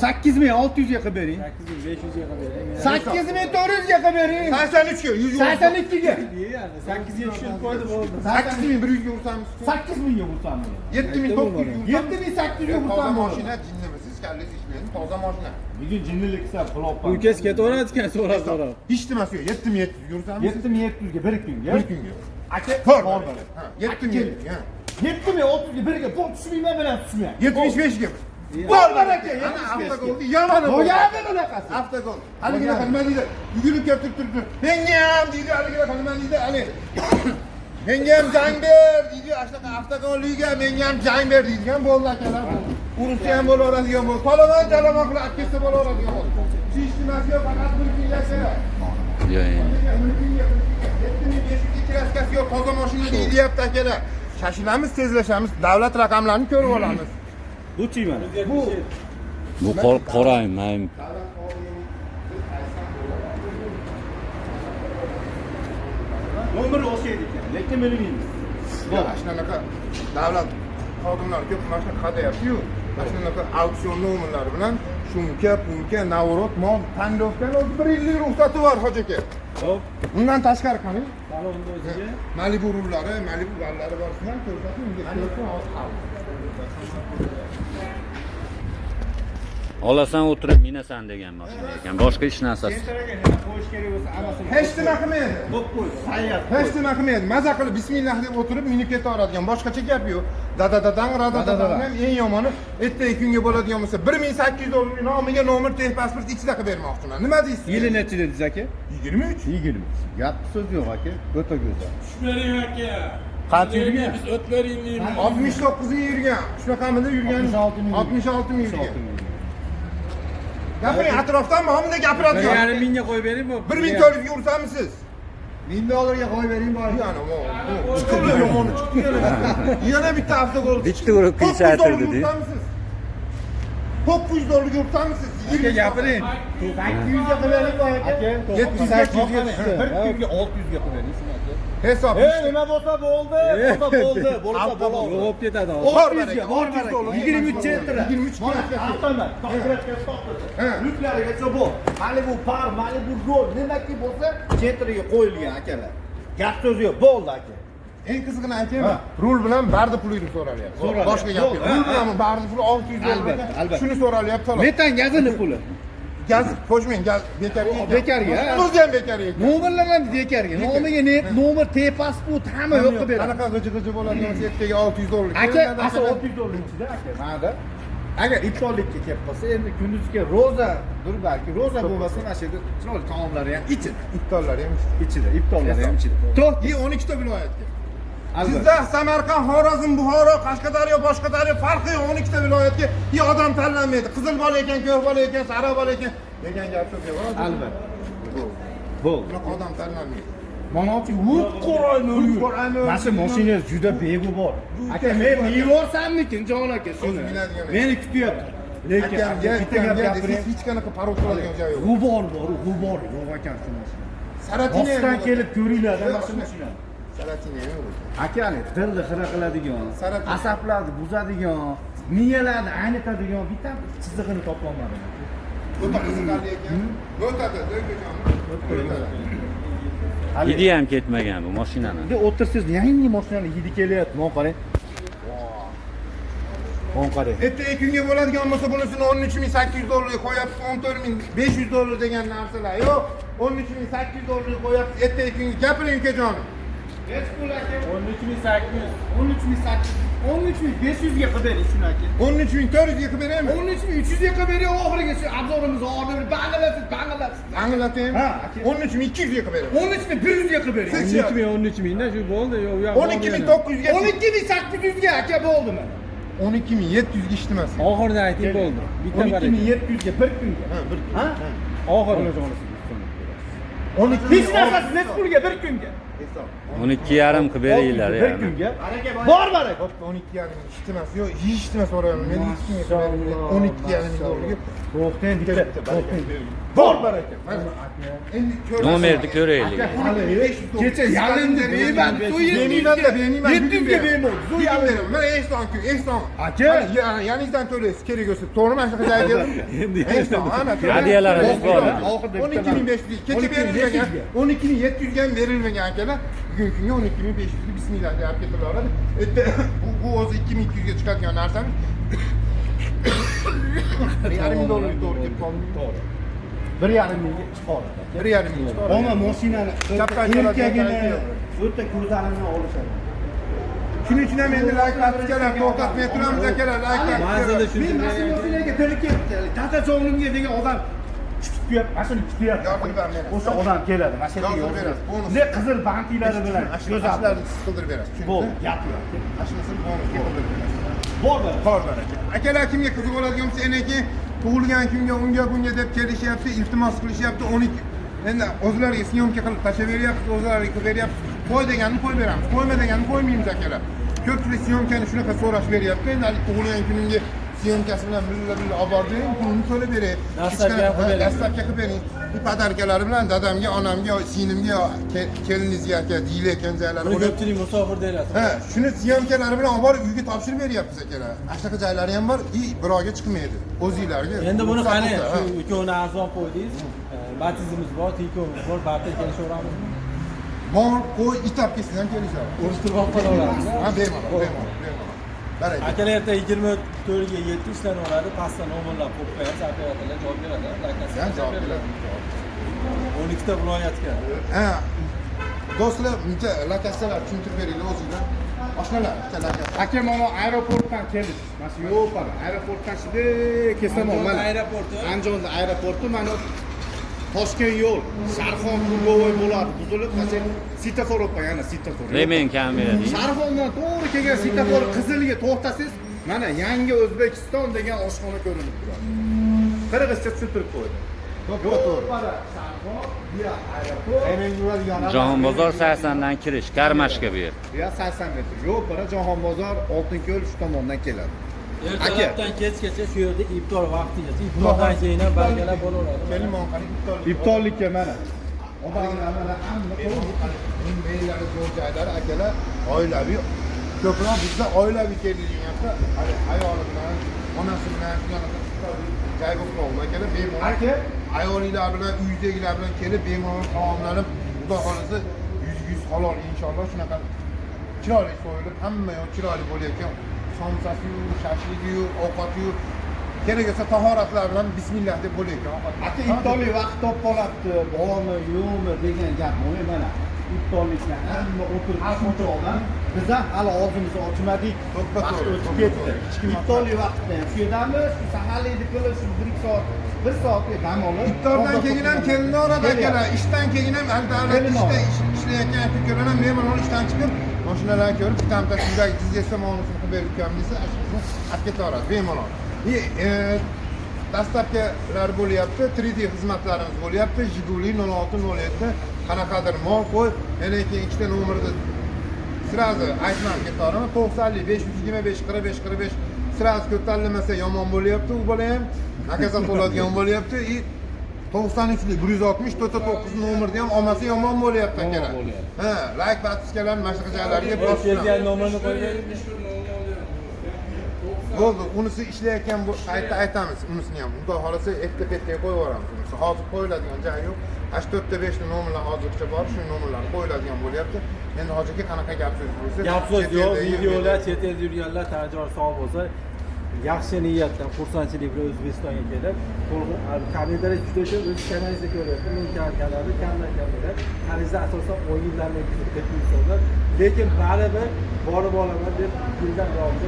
8600 ga qilib bering. 8500 ga qilib bering. 8400 ga qilib bering. 83 ga 100. 82 ga. 8 ga tushirib qo'ydi bo'ldi. 8100 ga ursamiz. 8000 ga ursam. 7900 ga 7800 ga toza ursam. mashina, jinnimisiz, kallis ishlaydi, toza mashina. Bugun jinniliksa floppa. Ukas ketaveradi ekan, so'rab. Hech nimasi yo'q, 7700 ga ursamiz. 7700 ga bir kunga. Bir kunga. Aka, Bor. Ha, 7700 ga. 7030 ga biriga bu tushmayman bilan tushmayman. 75 ga. Bor aka, Yana avtogolni yomoni bor. Bo'lgani bunaqasi. Avtogol. Haligilar nima deydi? Yugurib kelib turibdi. Menga ham deydi, haligilar nima deydi? Ali. Menga ham jang ber deydi. Shunaqa avtogolliga menga ham jang ber deydigan bo'ldi akalar. Urushda ham bo'laveradigan bo'ldi. Palomon jalomon qilib olib ketsa bo'laveradigan bo'ldi. Hech nimasi yo'q, faqat bir kun yashaydi. Yo'q endi. Kraskasi yo'q, toza mashina deyapti akalar. Shashilamiz, tezlashamiz, davlat raqamlarini ko'rib olamiz. Bu-chi mana. Bu qorayman. Nomer o'sha edi ekan, lekin bilmaymiz. Bor, shunaqa davlat xodimlari ko'p mana shunaqa qadayapti-yu. Mana shunaqa auksion nomerlari bilan shumka, pulka, navorot, mol, tandovkani o'zi 1 yillik ruxsati bor hoji aka. Xo'p, Undan tashqari qani? salonni o'ziga Malibu rullari, Malibu vallari bor, sizlar ko'rsating, unga Olasan o'tirib minasan degan mashina ekan. Boshqa hech narsasi. Sentraga nima qo'yish kerak bo'lsa hammasini. hech nima qilmaydi. Bo'p qo'y, sayyat. Hech nima qilmaydi. Maza qilib bismillah deb o'tirib minib ketaveradigan. Boshqacha gap yo'q. Dadadadan, radadadan ham eng yomoni ertaga kunga bo'ladigan bo'lsa 1800 dollar nomiga nomer texpasport ichida qilib bermoqchiman. Nima deysiz? Yili necha dedingiz aka? 23. 20. Gap so'z yo'q aka. O'ta go'zal. bering aka. Qancha yurgan? Biz o't bering deymiz. 69 ga yurgan. Shunaqamida yurgan. 66 ming yurgan. Gapiring, atrofdan hamma gapiradigan. 1,5 mingga qo'yib bering bu. 1000 dollarga ursamisiz? 1000 dollarga qo'yib bering bor. Yana chiqdi yomoni chiqdi yana bitta avtogol. Bitta urib qiysaytirdi-da. 900 dollarga ursamisiz? Aka gapiring. 800 ga qilib bor aka. 700 ga chiqdi. Bir kunga 600 ga qilib bering aka. Hisob. Nima bo'lsa bo'ldi, bo'lsa bo'ldi, bo'lsa bo'ladi. Yo'q ketadi. 600 ga bor baraka. 23 sentra. 23 Avtomat, konkretga sotildi. Yuklarigacha bu. Malibu Par, Malibu Gold, nimaki bo'lsa sentraga qo'yilgan akalar. Gap so'z yo'q, bo'ldi aka. Eng qizig'ini aytaymi? Rul bilan barda pulini so'ralyapti. Boshqa gap yo'q. Rul bilan barda puli 600 dollar. Albatta. Shuni so'ralyapti xolos. Metan gazini puli. gaz qo'shmang, gaz bekarga. Bekarga, ha? O'zi ham bekarga. Nomerlarni bekarga. Nomiga nomer, pasport hamma yo'qqa beradi. Qanaqa g'iji bo'ladigan setkaga $600. Aka, asl $600 ichida aka. Mana agar iftorlikka kelib qolsa, endi kunduzgi ro'zadir balki. Ro'za bo'lmasa, mana shu yerda chiroyli taomlari ham ichida. Iftorlari ham Ichida, iftorlari ham ichida. To'rt 12 ta viloyatga. albatta. Jizzax, Samarqand, Xorazm, Buxoro, Qashqadaryo, boshqadaryo farqi yo'q 12 ta viloyatga odam tanlanmaydi. Qizil bola ekan, ko'k bola ekan, sariq bola ekan degan gap yo'q. Albatta. Bo'ldi. Bunaqa odam tanlanmaydi. Mana uchun vut qo'rayni. Mana shu mashinangiz juda beg'ubor. Aka, men yuborsammikin jon aka shuni. Meni kutyapti. Lekin bitta gap gapiring. Hech qanaqa parod qiladigan joyi yo'q. G'ubor bor, g'ubor yo'q ekan shu mashina. Saratina Ostdan kelib ko'ringlar mana shu mashina. Saratina yo'q. Akani dilni xira qiladigan, Saratin. asablarni buzadigan, miyalarni aynitadigan bitta chizig'ini topolmadim. O'ta qiziqarli ekan. O'tadi, do'konjon. Hidi ham ketmagan bu mashinani. Endi o'tirsiz yangi mashinani hidi kelyapti, mon qarang. Mon qarang. Ertaga kunga bo'ladigan bo'lsa bunisini $13,800 qo'yapsiz, $14,500 degan narsalar yo'q. $13,800 qo'yapsiz. Ertaga kunga gapiring ukajon. Hech pul aka. 13,800. 13,500 ga qilib bering shuni aka. 13,400 ga qilib beraymi? 13,300 ga qilib bering oxiriga shu obzorimizni olib bangilasiz. Anglataymi? Ha, aka. 13,200 ga qilib beraymi? 13,100 ga qilib bering. 13 da shu bo'ldi. 12,900 ga. 12,800 ga aka bo'ldi mana. 12,700 ga ishtimasin. Oxirida ayting bo'ldi. Bitta bor. 12,700 ga bir kunga. Ha, bir Ha? Oxiri. 12 Hech narsasiz hech pulga bir kunga. 12,5 qilib beringlar Bir yani. kunga. Bor baraka. 12,5 ishtimas. Yo'q, ishtimas so'rayman. Men hech kimga qilmayman. 12,5 To'xtang bitta. To'xtang. Bor baraka. Endi Nomerni ko'raylik. Kecha yalindi beyman Bemiyman-da, bemiyman. 700 ga bemol. Zo'r yalindi. Mana Ehson-ku, Ehson. Aka. Yaningizdan to'laysiz, kerak bo'lsa. To'g'rimi mana shunaqa joyga keldim? Endi Ehson, ana. Hadiyalarimiz bor. 12,500. Kecha berilmagan, 12,700 ga ham berilmagan akalar. Bugungi kunga 12,500 ga bismillah deb olib ketilaveradi. Bu o'zi 2,200 ga chiqadigan narsani $1,500 to'g'ri kelib qoldi. To'g'ri. 1,5 mingga chiqaradi. 1,5 ming. Ona mashinani erkagini o'ta ko'zlarini olishadi. Shuning uchun ham endi layklarni kerak, to'xtatmay turamiz akalar, layklar. Ba'zida shu Men mana shu mashinaga tili kelibdi. Tatajo'g'limga degan odam kutyapti, mana shuni kutyapti. Yozib beramiz. O'sha odam keladi, mana shu yerga Yozib yozib beramiz. beradi. Ne qizil bantilari bilan Go'zallarni qildirib berasiz. Bo'ldi, gap yo'q. Ashlisi bonus qildirib berasiz. Bo'ldi. Bor baraka. Akalar kimga qiziq bo'ladigan bo'lsa, enaki tug'ilgan kunga, unga bunga deb kelishyapti, iltimos qilishyapti. 12 endi o'zlariga syomka qilib tashlab beryapti, o'zlariga qilib beryapti. Qo'y deganni qo'y beramiz, qo'yma deganni qo'ymaymiz akalar. Ko'pchilik syomkani shunaqa so'rash beryapti. Endi tug'ilgan kunimga syomkasi bilan birga olib bordim, pulini to'lab beray. Dastlabki qilib bering. Podarkalari bilan dadamga, onamga, singlimga, keliningizga aka, deyilgan joylari bo'lib. ko'pchilik musofir deyiladi. Ha, shuni syomkalari bilan olib borib uyga topshirib beryapmiz akalar. Shunaqa joylari ham bor, birovga chiqmaydi. O'zingizlarga. Endi buni qani shu ikkovini arzon qo'ydingiz. Batizimiz bor, tikovimiz bor, barcha kelishaveramizmi? Mol, qo'y, it olib kelsa ham kelishadi. Urishtirib olib qolaveramiz. Ha, bemalol. Baraka. Akalar erta 24 ga 7 ishlanaveradi, pastdan nomerlar qo'yib qo'yamiz, operatorlar javob beradi. Yan javob beradi. 12 ta viloyatga. Ha. Do'stlar, buncha lokatsiyalar tushuntirib beringlar o'zingizlar. Oshnalar, Aka mana aeroportdan keldik. Mana shu yo'q bor. Aeroportdan shunday kelsam mana aeroporti. Andijonda aeroporti mana Toshkent yo'l, Sharxon Turgovoy bo'ladi. Buzilib, mana svetofor qo'ygan, svetofor. Lemen kamera deydi. Sharxondan to'g'ri kelgan svetofor qizilga to'xtasangiz, mana yangi O'zbekiston degan oshxona ko'rinib turadi. Qirg'izcha tushuntirib qo'ydi. to'g'ri. Jahonbozor 80 dan kirish, Karmashga bu yer. Ya 80 metr. Yo'q, para Jahonbozor Oltinko'l shu tomondan keladi. Ertalabdan kechgacha shu yerda iftor vaqtigacha, iftordan keyin ham bargalar bo'laveradi. Kelimon qilib Iftorlikka mana. Odamlar mana hamma meylari zo'r joylari akalar, oilaviy. Ko'proq bizda oilaviy kelinyapti. Ayoli bilan, onasi bilan joy bo'lib qoldi akalar, bemalol. Aka, ayolinglar bilan, uydagilar bilan kelib bemalol taomlanib, xudo xolasa 100 halol inshaalloh shunaqa chiroyli so'yilib, hamma yoq chiroyli bo'layotgan somsasi-yu, shashligiyu, ovqati-yu kerak bo'lsa tahoratlar bilan bismillah deb bo'layotgan. aka iftorlik vaqt topib qolyapti bormi yo'qmi degan gap bo'lmaydi. Mana iftorliklar hamma o'tirib shunchoqdan biz ham hali og'zimizni ochmadik, vaqt o'tib ketdi. Iftorlik vaqtda ham shu yerdamiz, shu saharlikni qilib shu 1 soatga dam olib Iftordan keyin ham kelinni orada akalar, ishdan keyin ham davlat ishlayotgan ukalar ham bemalol ishdan chiqib mashinalarni ko'rib bitta shundagi jizdesa ma'nosini qilib berib qo'yamiz desa, ashuni olib ketaveradi bemalol. Dastavkalar bo'lyapti, 3D xizmatlarimiz bo'lyapti. Jiguli 0607 qanaqadir mol qo'y, yana keyin ikkita nomerni sirazi aytmam ketaveraman. 90 525 45 45 sirazi ko'tarilmasa yomon bo'lyapti, u bola ham akazat bo'ladigan bo'lyapti. 93lik 160 99 nomerni ham olmasa yomon bo'lyapti akalar. Ha, like va podpiskalarni mana shunaqa joylarga kelgan nomerni qo'ying. Bo'ldi, unisi ishlayotgan bu aytamiz, unisini ham. Xudo xolasa etga-petga qo'yib yuboramiz. Unisi hozir qo'yiladigan joyi yo'q. 4 ta 5 ta nomerlar hozircha bor, shu nomerlarni qo'yiladigan bo'lyapti. Endi hozirga qanaqa gap so'z bo'lsa, gap so'z yo'q, videolar chet elda yurganlar tajor sog' bo'lsa, yaxshi niyatdan xursandchilik bilan O'zbekistonga kelib, kommentariy juda ko'p o'z kanalingizda ko'ryapti. Men kanalda kamdan-kam kanalingizda asosan o'yinlarni ko'rsatib insonlar, lekin baribir borib olaman deb yildan davomida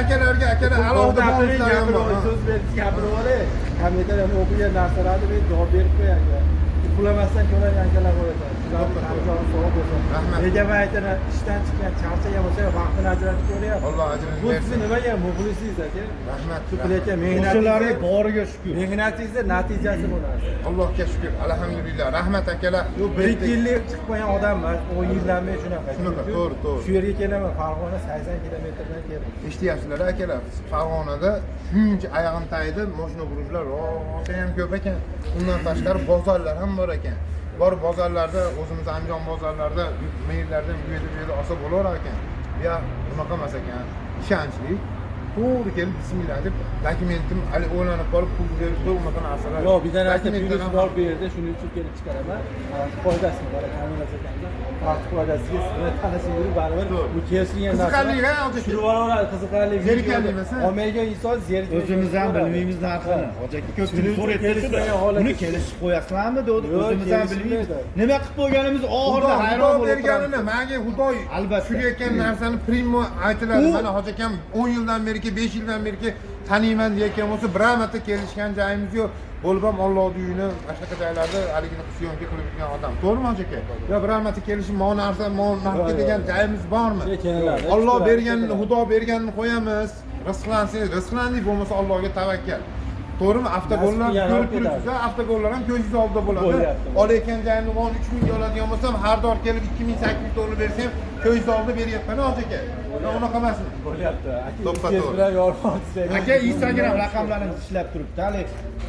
akalarga alohida bonuslar ham bor. so'z berib gapirib olay. Kommentariyani o'qigan narsalarni men javob berib qo'yaman. Uxlamasdan ko'radigan akalar bo'lasan. Shularni tajor sog' bo'lsin. Rahmat. Nega men aytaman, ishdan chiqqan charchagan bo'lsa, vaqtini ajratib ko'ryapti. Alloh ajrini Bu bersin. sizni nimaga muxlisingiz aka? Rahmat. Shu qilayotgan o'shalarning mehnatingiz, boriga shukr. mehnatingizni natijasi bo'ladi. Allohga shukr. Alhamdulillah. Rahmat akalar. 1-2 yillik chiqib qo'ygan odamman, 10 yildan beri shunaqa. Shunaqa, to'g'ri. Shu yerga kelaman, Farg'ona 80 kilometrdan keldim. Eshityapsizlar akalar, Farg'onada shuncha oyog'im tagida mashina quruvchilar rosa ham ko'p ekan. Undan tashqari bozorlar ham bor ekan. Bor bozorlarda, o'zimiz Andijon bozorlarida, meyllardan bu yerda olsa bo'lar ekan. Ya bunaqa emas ekan. Ishonchli. To'g'ri kelib bismillah deb dokumentim hali o'ylanib qolib pul berib qo'ymagan narsalar. Yo'q, bir dana aytib virus bor bu yerda, shuning uchun kelib chiqaraman. Foydasini bor ekan, vaqt foydasiga sizlar tanashingizni baribir bu kelsingan narsa. Qiziqarli-a, hozir. Shirvoralar qiziqarli. Zerikarli emas. Olmagan inson zerikadi. O'zimiz ham bilmaymiz narxini. Hojaki ko'pchilik so'rayapti. Uni kelishib qo'yasizlarmi dedi. O'zimiz ham bilmaymiz. Nima qilib qo'yganimizni oxirida hayron bo'lib berganini, menga Xudo albatta tushirayotgan narsani primo aytiladi. Mana hozir ham 10 yildan beri 5 yildan beri taniyman deyotgan bo'lsa, bir marta kelishgan joyimiz yo'q. Bo'lib ham Allohning uyini boshqa joylarda haligini syomka qilib yurgan odam. To'g'rimi aka? Yo bir marta kelishib, "Mo narsa, mo narsa" degan joyimiz bormi? Alloh berganini, Xudo berganini qo'yamiz. Rizqlansangiz, rizqlandik, bo'lmasa Allohga tavakkal. To'g'rimi? Avtogollar ko'rib turibsiz, avtogollar ham ko'zingiz oldida bo'ladi. Olayotgan joyini 13 ming oladigan bo'lsam, har doim kelib 2800 dollar bersam, ko'zingiz oldida beryapman, aka. Unaqa emasmi? Bo'lyapti. To'ppa-to'g'ri. Bilan yorib aka Instagram raqamlarimiz ishlab turibdi. Hali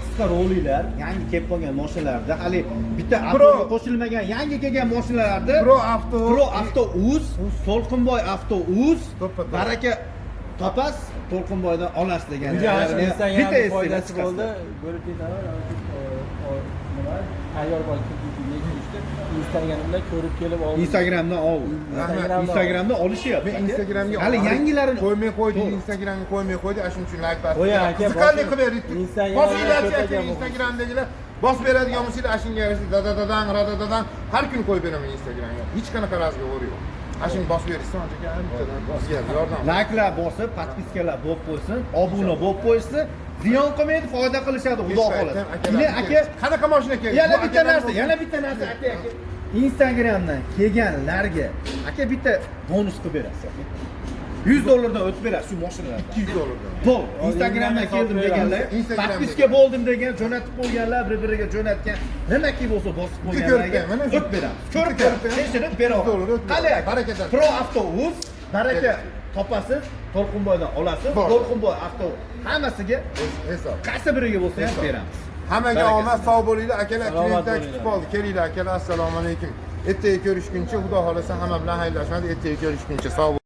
qisqa roliklar, yangi kelib qolgan mashinalarda, hali bitta avtoga qo'shilmagan yangi kelgan mashinalarda Pro Avto Uz, To'lqinboy Avto Uz, To'ppa-to'g'ri. baraka topas To'lqinboydan olasiz degan. Bitta foydasi bo'ldi. Bo'lib ketaman. Nima? Tayyor bo'lib Instagramda ko'rib kelib oldim. Instagramdan ol. Instagramdan olishyapti. Men Instagramga hali yangilarini qo'ymay qo'ydi, Instagramga qo'ymay qo'ydi, shuning uchun like bosib. Qo'ying aka, qiziqarli qilib berdik. Instagramga Instagramdagilar bosib beradigan bo'lsanglar, ashunga yarasha dadadadan har kun qo'yib beraman Instagramga. Hech qanaqa razgovor yo'q. Ashuni bosib berishsin, aka, bizga yordam. Like'lar bosib, podpiskalar bo'lib qo'ysin, obuna bo'lib qo'ysin. Ziyon qilmaydi, foyda qilishadi, Xudo xolasa. Keyin aka, qanaqa mashina kerak? yana bitta narsa aka. Instagramdan kelganlarga aka bitta bonus qilib berasiz. 100 dollardan o'tib berasiz shu mashinalardan. 200 dollardan. Bo'l. Instagramdan keldim deganlar, podpiska bo'ldim degan, jo'natib qo'yganlar, bir-biriga jo'natgan, nimaki bo'lsa bosib qo'yganlarga o'tib beramiz. Ko'rib tekshirib beramiz. Qalay, baraka toping. Pro Avto Uz, baraka topasiz, To'lqinboydan olasiz. To'lqinboy Avto hammasiga hisob. qaysi biriga bo'lsa ham beramiz. Hammaga omad, sog' bo'linglar akalar. Klientlar kutib qoldi. Kelinglar akalar, assalomu alaykum. Ertaga ko'rishguncha, Xudo xolasa hamma bilan xayrlashamiz. Ertaga ko'rishguncha sog'